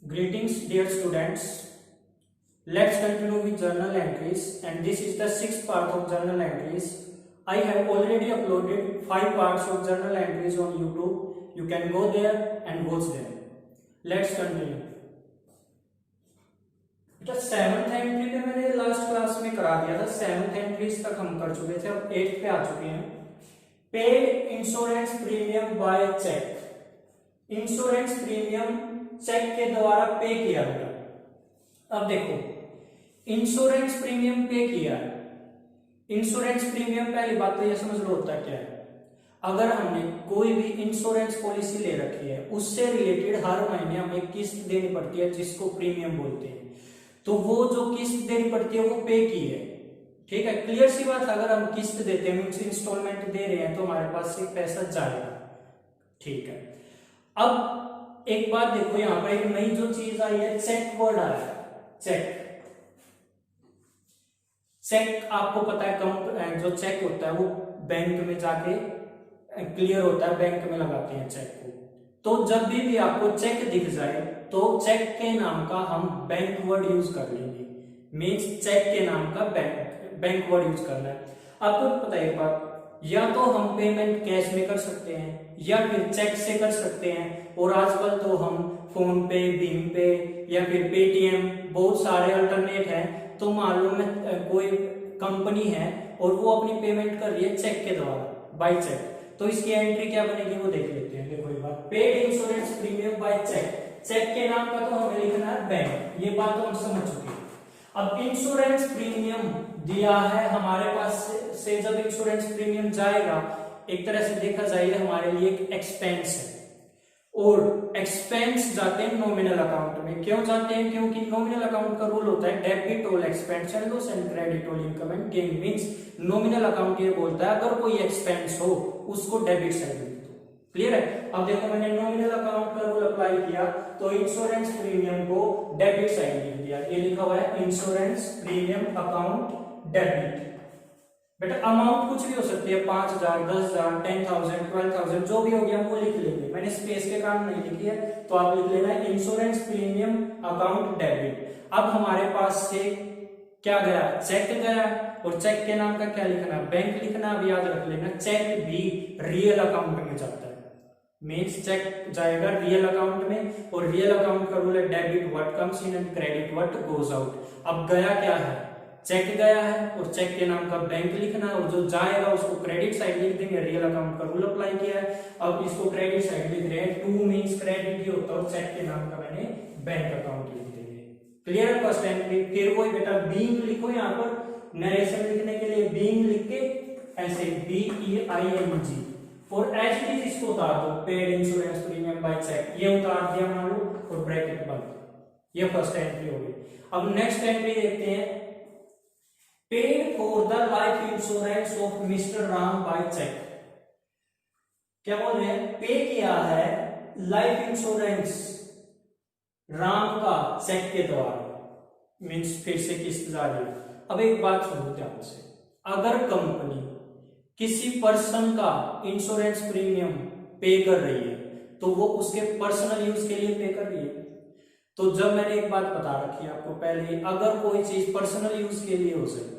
Greetings, dear students. Let's continue with journal entries, and this is the sixth part of journal entries. I have already uploaded 5 parts of journal entries on YouTube. You can go there and watch them. Let's continue. बेटा 7th entry पे मैंने last class में करा दिया था। 7th entries तक हम कर चुके थे, अब 8th पे आ चुके हैं। Paid insurance premium by cheque. Insurance premium cheque के द्वारा पे किया गया। अब देखो, इंश्योरेंस प्रीमियम पे किया है। इंश्योरेंस प्रीमियम पहली बात तो ये समझ लो होता क्या है। अगर हमने कोई भी इंश्योरेंस पॉलिसी ले रखी है, उससे रिलेटेड हर महीने हमें किस्त देनी पड़ती है, जिसको प्रीमियम बोलते हैं। तो वो जो किस्त देनी पड़ती है वो पे की है। ठीक है, क्लियर सी बात। अगर हम किस्त देते हैं, इंस्टॉलमेंट दे रहे हैं, तो हमारे पास से पैसा जाएगा। ठीक है, अब एक बात देखो, यहां पर एक नई जो चीज आई है, चेक वर्ड आया है। चेक चेक आपको पता है, जो चेक होता है वो बैंक में जाके क्लियर होता है, बैंक में लगाते हैं चेक को। तो जब भी आपको चेक दिख जाए तो चेक के नाम का हम बैंक वर्ड यूज कर लेंगे। मीन्स चेक के नाम का बैंक वर्ड यूज करना है। आपको पता है एक बात, या तो हम पेमेंट कैश में कर सकते हैं या फिर चेक से कर सकते हैं, और आजकल तो हम फोन पे, भीम पे या फिर पेटीएम, बहुत सारे अल्टरनेट हैं। तो मान लो मैं कोई कंपनी है और वो अपनी पेमेंट कर रही है चेक के द्वारा, बाय चेक, तो इसकी एंट्री क्या बनेगी वो देख लेते हैं। देखो एक बार, paid insurance premium by cheque. Cheque के नाम का तो हमें लिखना है बैंक, ये बात तो हम समझ चुके हैं। अब इंश्योरेंस प्रीमियम दिया है हमारे पास से जब इंश्योरेंस प्रीमियम जाएगा, एक तरह से देखा जाए हमारे लिए एक एक्सपेंस है, और एक्सपेंस जाते हैं नॉमिनल अकाउंट में। क्यों जाते हैं? क्योंकि नॉमिनल अकाउंट का रूल होता है debit all expense and loss and credit all income and gain. Means nominal account ये बोलता है अगर कोई एक्सपेंस हो उसको डेबिट साइड लिख दो। क्लियर है? अब देखो, मैंने नॉमिनल अकाउंट का रूल अप्लाई किया तो इंश्योरेंस प्रीमियम को डेबिट साइड लिख दिया। ये लिखा हुआ है इंश्योरेंस प्रीमियम अकाउंट डेबिट। बेटा अमाउंट कुछ भी हो सकती है, 5,000, 10,000, 10,000, 12,000, जो भी हो गया वो लिख लेंगे। मैंने स्पेस के कारण नहीं लिखी है, तो आप लिख लेना इंश्योरेंस प्रीमियम अकाउंट डेबिट। अब हमारे पास से क्या गया? चेक गया, और चेक के नाम का क्या लिखना? बैंक लिखना। अब याद रख लेना, चेक भी रियल अकाउंट में जाता है। मीन्स चेक जाएगा रियल अकाउंट में, और रियल अकाउंट का रूल है debit what comes in and credit what goes out. अब गया क्या है? चेक गया है, और चेक के नाम का बैंक लिखना, और जो जाएगा उसको क्रेडिट साइड लिख देंगे। रियल अकाउंट का रूल अप्लाई किया है, अब इसको क्रेडिट साइड लिख रहे हैं। टू मींस क्रेडिट ही होता है, और चेक के नाम का मैंने बैंक अकाउंट लिख देंगे। क्लियर है? First entry. फिर वही बेटा बीइंग लिखो, यहाँ पर नरेशन लिखने के लिए बीइंग लिख के ऐसे BEING, और एज इट इज इसको उतार दो, paid insurance premium by cheque, ये उतार दिया मान लो, और ब्रैकेट बंद। ये फर्स्ट एंट्री हो गई। अब नेक्स्ट एंट्री देखते हैं, paid for the life insurance of Mr Ram by cheque. क्या बोल रहे हैं? पे किया है लाइफ इंश्योरेंस राम का चेक के द्वारा, मीन्स फिर से किस्त जारी। अब एक बात सुनो ध्यान से, अगर कंपनी किसी पर्सन का इंश्योरेंस प्रीमियम पे कर रही है तो वो उसके पर्सनल यूज के लिए पे कर रही है। तो जब मैंने एक बात बता रखी है आपको पहले, अगर कोई चीज पर्सनल यूज के लिए हो सके,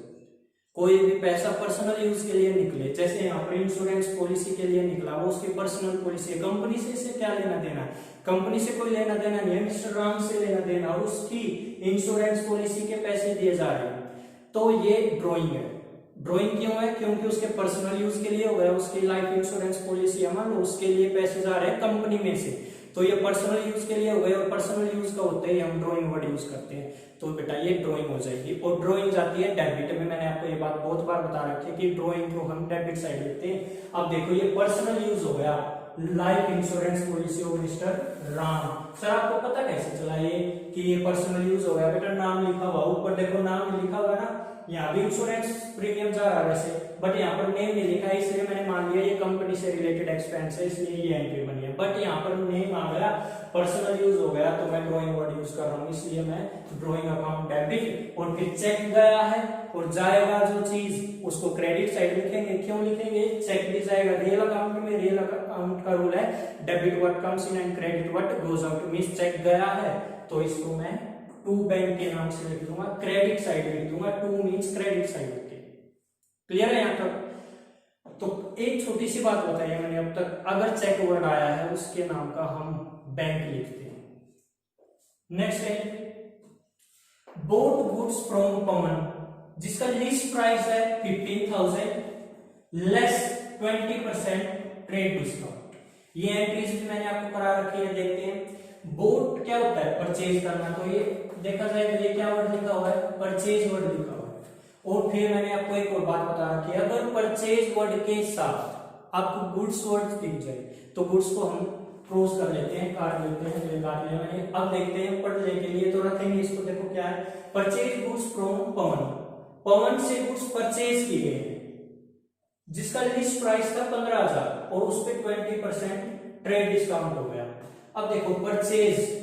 कोई भी पैसा पर्सनल यूज के लिए निकले, जैसे यहाँ पर इंश्योरेंस पॉलिसी के लिए निकला, वो उसकी पर्सनल पॉलिसी है, कंपनी से इसे क्या लेना देना? कंपनी से कोई लेना देना नहीं है, मिस्टर राम से लेना देना, और उसकी इंश्योरेंस पॉलिसी के पैसे दिए जा रहे हैं। तो ये ड्रॉइंग है। ड्रॉइंग क्यों है? क्योंकि उसके पर्सनल यूज के लिए हो गया, उसकी लाइफ इंश्योरेंस पॉलिसी है, मान लो उसके लिए पैसे जा रहे हैं कंपनी में से, तो ये पर्सनल यूज के लिए हो गए, और पर्सनल यूज का होते ही हम ड्रॉइंग वर्ड यूज करते हैं। तो बेटा ये ड्रॉइंग हो जाएगी, और ड्रॉइंग जाती है डेबिट में। मैंने आपको ये बात बहुत बार बता रखी है कि ड्रॉइंग को हम डेबिट साइड लिखते हैं। अब देखो, ये पर्सनल यूज हो गया, life insurance policy of Mr Ram. Sir आपको पता कैसे चला ये कि ये पर्सनल यूज हो गया? बेटा नाम लिखा हुआ, ऊपर देखो नाम लिखा हुआ ना, यहाँ भी इंश्योरेंस प्रीमियम जा रहा है वैसे, बट यहाँ पर नेम नहीं लिखा है, इसलिए मैंने मान लिया ये कंपनी से रिलेटेड एक्सपेंस है, इसलिए ये एंट्री बनी है। बट यहाँ पर नेम आ गया, पर्सनल यूज हो गया, तो मैं ड्रॉइंग वर्ड यूज कर रहा हूँ, इसलिए मैं ड्रॉइंग अकाउंट डेबिट। और फिर चेक गया है और जाएगा जो चीज, उसको क्रेडिट साइड लिखेंगे। क्यों लिखेंगे? चेक भी जाएगा रियल अकाउंट में, रियल अकाउंट का रूल है debit what comes in and credit what goes out. Means cheque गया है तो इसको मैं टू बैंक के नाम से लिख दूंगा, क्रेडिट साइड लिख दूंगा, टू मीन्स क्रेडिट साइड होती है। क्लियर है यहाँ तक? तो एक छोटी सी बात बताई है मैंने अब तक, अगर चेक वर्ड आया है उसके नाम का हम बैंक लिखते हैं। नेक्स्ट है बोट गुड्स फ्रॉम पवन, जिसका लिस्ट प्राइस है 15,000 लेस 20% ट्रेड डिस्काउंट। ये एंट्रीज भी मैंने आपको करा रखी है, देखते हैं। बोट क्या होता है? परचेज करना, तो ये देखा जाए तो ये क्या वर्ड लिखा हुआ है? परचेज वर्ड लिखा हुआ है। और फिर मैंने आपको एक और बात बता रखी है, अगर परचेज वर्ड के साथ आपको गुड्स वर्ड दिख जाए तो गुड्स को हम क्रॉस कर लेते हैं, काट लेते हैं, तो काट लिया मैंने। अब देखते हैं पढ़ने के लिए तो रखेंगे इसको। देखो क्या है? परचेज गुड्स फ्रॉम पवन, पवन से गुड्स परचेज किए गए हैं जिसका लिस्ट प्राइस था 15,000 और उस पे 20% ट्रेड डिस्काउंट हो गया। अब देखो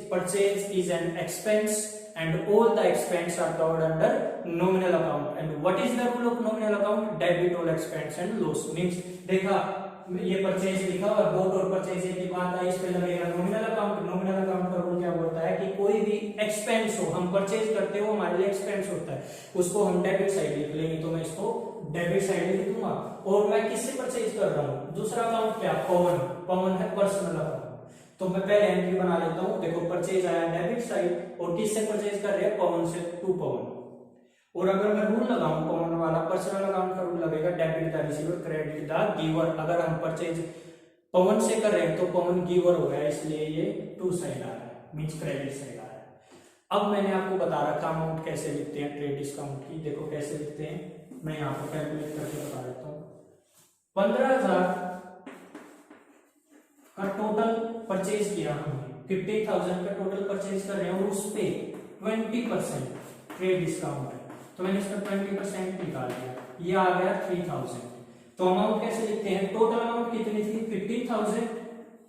purchase is an expense and all the expenses are covered under nominal account and what is the rule of nominal account? Debit all expense and loss. Means देखा ये परचेज लिखा और बोट और purchase की बात आई, इस पे लगेगा नॉमिनल अकाउंट। नॉमिनल अकाउंट का रूल क्या बोलता है कि कोई भी एक्सपेंस हो, हम परचेज करते हो हमारे लिए एक्सपेंस होता है, उसको हम डेबिट साइड लिख लेंगे। तो मैं इसको डेबिट साइड लिख दूंगा। और मैं किससे परचेज कर रहा हूँ? दूसरा अकाउंट क्या? पवन। पवन है पर्सनल अकाउंट। तो मैं पहले एंट्री बना लेता हूँ। देखो परचेज आया डेबिट साइड और किससे परचेज कर रहे हैं? पवन से, टू पवन। और अगर मैं रूल लगाऊं पवन वाला, पर्सनल अकाउंट का रूल लगेगा debit the receiver credit the giver. अगर हम परचेज पवन से कर रहे हैं तो पवन गिवर हो गया, इसलिए ये टू साइड आ रहा है, मींस क्रेडिट साइड आ रहा है। अब मैंने आपको बता रखा अमाउंट कैसे लिखते हैं ट्रेड डिस्काउंट की। देखो कैसे लिखते हैं, मैं यहाँ पर कैलकुलेट करके बता देता हूँ। 15,000 का टोटल परचेज किया हमने, 50,000 का टोटल परचेज कर रहे हैं और उस पे 20% ट्रेड डिस्काउंट है, तो मैंने इसका 20% निकाल दिया, ये आ गया 3,000। तो अमाउंट कैसे लिखते हैं? टोटल अमाउंट कितनी थी? 15,000,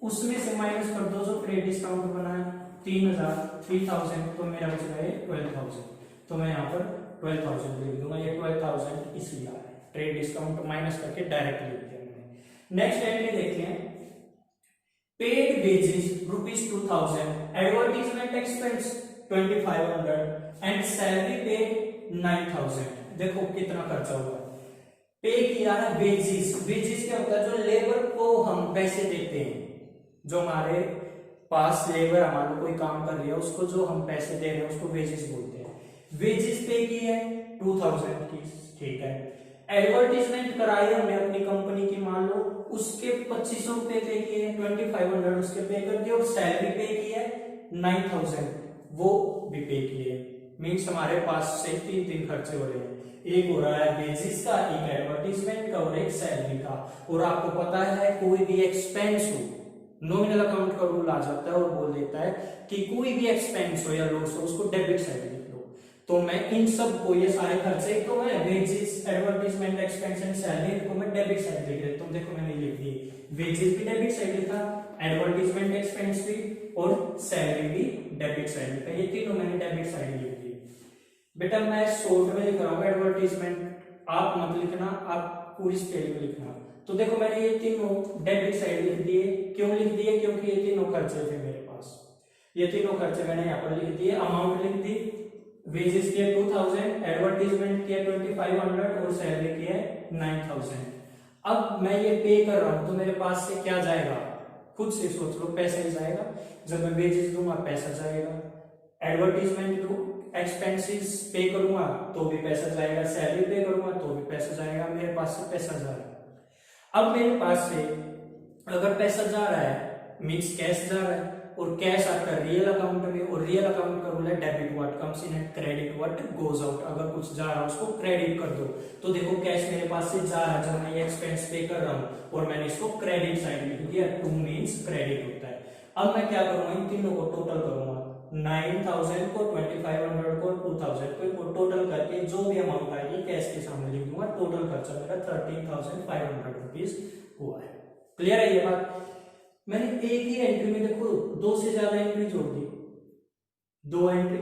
उसमें से माइनस कर दो जो ट्रेड डिस्काउंट बना है 3,000, तो मेरा बच गए 12,000। तो मैं यहाँ पर 12,000 लिख दूंगा, ये 12,000 इसलिए आ रहा है, ट्रेड डिस्काउंट माइनस करके डायरेक्ट लिख दिया मैंने। नेक्स्ट एंट्री देखते हैं, paid wages ₹2,000, advertisement expense 2,500 and salary paid 9,000। देखो कितना खर्चा हुआ। पे किया है वेजेस। वेजेस क्या होता है? जो लेबर को हम पैसे देते हैं, जो हमारे पास लेबर हमारा कोई काम कर रही है उसको जो हम पैसे दे रहे हैं उसको वेजेस बोलते हैं। वेजेस पे की है 2,000 की, ठीक है। एडवर्टीजमेंट कराई हमने अपनी कंपनी की, मान लो उसके 2,500 रुपए पे किए, 2,500 उसके पे कर दिए, और सैलरी पे की है 9,000, वो भी पे किए। मीन्स हमारे पास से 3 खर्चे हो रहे हैं, एक हो रहा है बेसिस का, एक एडवर्टीजमेंट का और एक सैलरी का। और आपको पता है कोई भी एक्सपेंस हो, नॉमिनल अकाउंट का रूल आ जाता है और बोल देता है कि कोई भी एक्सपेंस हो या लॉस हो उसको डेबिट साइड लिख लो। तो मैं इन सब को, ये सारे खर्चे तो है wages, advertisement, expense and salary, को मैं डेबिट साइड लिख देता हूं। देखो मैंने लिख दिए, वेजेस भी डेबिट साइड लिखा, एडवर्टीजमेंट एक्सपेंस भी और सैलरी भी डेबिट साइड लिखा, ये तीनों मैंने डेबिट साइड लिख दिए। बेटा मैं शॉर्ट में लिख रहा हूँ एडवर्टीजमेंट, आप मत लिखना, आप पूरी स्पेलिंग में लिखना। तो देखो मैंने ये तीनों डेबिट साइड लिख दिए। क्यों लिख दिए? क्योंकि ये तीनों खर्चे थे मेरे पास, ये तीनों खर्चे मैंने यहाँ पर लिख दिए। अमाउंट लिख दी, वेजेस के 2,000, एडवर्टीजमेंट के 2,500 और सैलरी के 9,000। अब मैं ये पे कर रहा हूं तो मेरे पास से क्या जाएगा? खुद से सोच लो, पैसा ही जाएगा। जब मैं वेजेस दूंगा पैसा जाएगा, एडवर्टीजमेंट दूं, एक्सपेंसेस पे करूंगा तो भी पैसा जाएगा, सैलरी पे करूंगा तो भी पैसा जाएगा, मेरे पास से पैसा जा रहा है। अब मेरे पास से अगर पैसा जा रहा है मींस कैश जा रहा है, और कैश आता है रियल अकाउंट में, और रियल अकाउंट का रूल है debit what comes in and credit what goes out. अगर कुछ जा रहा है उसको क्रेडिट कर दो। तो देखो कैश मेरे पास से जा रहा है जब मैं ये एक्सपेंस पे कर रहा हूं और मैंने इसको क्रेडिट साइड लिख दिया, टू मींस क्रेडिट होता है। अब मैं क्या करूंगा? इन तीनों को टोटल करूंगा, 9,000 को, 2,500 को, 2,000 को टोटल करके जो भी अमाउंट आएगी कैश के सामने लिख दूंगा। टोटल खर्चा मेरा 13,500 रुपीज हुआ है। क्लियर है ये बात? मैंने एक ही एंट्री में देखो 2 से ज्यादा एंट्री जोड़ दी, 2 एंट्री,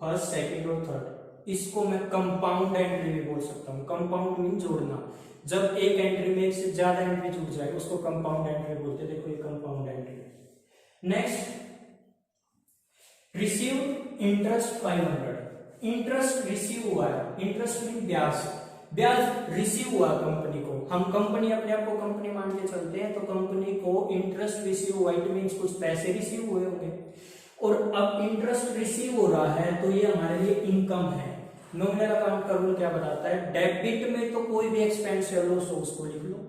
फर्स्ट, सेकंड और थर्ड। इसको मैं कंपाउंड एंट्री भी बोल सकता हूँ। कंपाउंड मीन जोड़ना। जब एक एंट्री में 1 से ज्यादा एंट्री जुड़ जाए उसको कंपाउंड एंट्री बोलते हैं। देखो ये compound entry. Next, receive interest 500, interest receive हुआ है, इंटरेस्ट मीन ब्याज, ब्याज रिसीव हुआ कंपनी को, हम कंपनी अपने आप को कंपनी मान के चलते हैं, तो कंपनी को इंटरेस्ट रिसीव हुआ, इट मींस कुछ पैसे रिसीव हुए होंगे, और अब इंटरेस्ट रिसीव हो रहा है तो ये हमारे लिए इनकम है। नॉमिनल अकाउंट का रूल क्या बताता है, डेबिट में तो कोई भी एक्सपेंस या लॉस हो उसको लिख लो,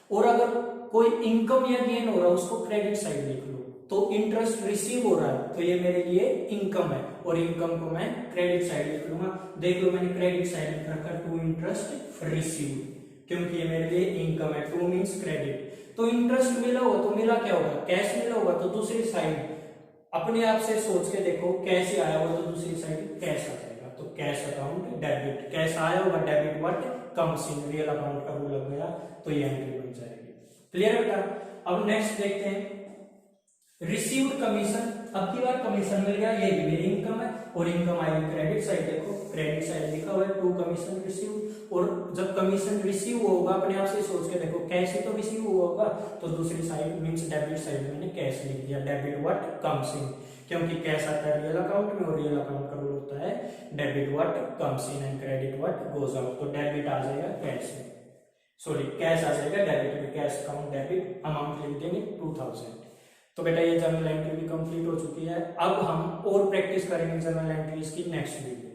और अगर कोई इनकम या गेन हो रहा है उसको क्रेडिट साइड लिख लो। तो इंटरेस्ट रिसीव हो रहा है तो ये मेरे लिए इनकम है, और इनकम को मैं क्रेडिट साइड लिख लूंगा। देख लो मैंने क्रेडिट साइड लिख रखा है, टू इंटरेस्ट रिसीव, क्योंकि ये मेरे लिए इनकम है, टू मींस क्रेडिट। तो इंटरेस्ट मिला होगा तो मिला क्या होगा, कैश मिला होगा, तो दूसरी साइड अपने आप से सोच के देखो कैश आया होगा तो दूसरी साइड कैश आ जाएगा, तो कैश अकाउंट डेबिट, कैश आया होगा debit what comes in, real account का रूल लग गया तो ये एंट्री बन जाएगी। क्लियर बेटा। अब नेक्स्ट देखते हैं रिसीव्ड कमीशन, अब की बार कमीशन मिल गया, ये भी मेरी इनकम है, और इनकम आई क्रेडिट साइड, देखो क्रेडिट साइड लिखा हुआ है, टू कमीशन रिसीव, और जब कमीशन रिसीव होगा अपने आप से सोच के देखो कैश ही तो रिसीव हुआ होगा, तो दूसरी साइड मींस डेबिट साइड में मैंने कैश लिख दिया, डेबिट व्हाट कम्स इन, क्योंकि कैश आता है रियल अकाउंट में, और रियल अकाउंट का रूल होता है debit what comes in and credit what goes out, तो डेबिट आ जाएगा कैश में, सॉरी कैश आ जाएगा डेबिट में, कैश अकाउंट डेबिट, अमाउंट लिख देंगे 2000। तो बेटा ये जर्नल एंट्री भी कंप्लीट हो चुकी है। अब हम और प्रैक्टिस करेंगे जर्नल एंट्रीज की नेक्स्ट वीडियो।